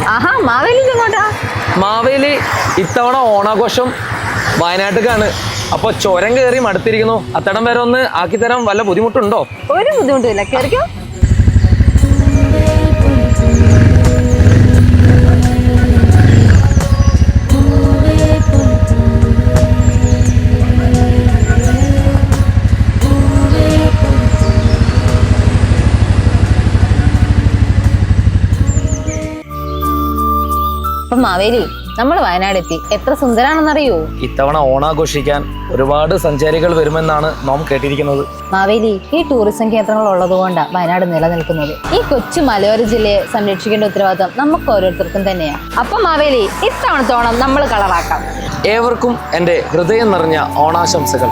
ആഹാ, മാവേലി എങ്ങോട്ടാ? മാവേലി ഇത്തവണ ഓണാഘോഷം വയനാട്ടിലേക്കാണ്. അപ്പൊ ചുരം കയറി മടുത്തിരിക്കുന്നു. അത്തടം വരെ ഒന്ന് ആക്കിത്തരാൻ വല്ല ബുദ്ധിമുട്ടുണ്ടോ? ഒരു ബുദ്ധിമുട്ടില്ല, കേറിക്കോ. അപ്പൊ മാവേലി, നമ്മൾ വയനാട് എത്തി. എത്ര സുന്ദരാണെന്നറിയോ? ഇത്തവണ ഓണാഘോഷിക്കാൻ ഒരുപാട് സഞ്ചാരികൾ വരുമെന്നാണ് നാം കേട്ടിരിക്കുന്നത്. മാവേലി, ഈ ടൂറിസം കേന്ദ്രങ്ങൾ ഉള്ളതുകൊണ്ടാണ് വയനാട് നിലനിൽക്കുന്നത്. ഈ കൊച്ചു മലയോര ജില്ലയെ സംരക്ഷിക്കേണ്ട ഉത്തരവാദിത്വം നമുക്ക് ഓരോരുത്തർക്കും തന്നെയാണ്. അപ്പൊ മാവേലി, ഇത്തവണത്തെ ഓണം നമ്മൾ കളറാക്കാം. ഏവർക്കും എൻ്റെ ഹൃദയം നിറഞ്ഞ ഓണാശംസകൾ.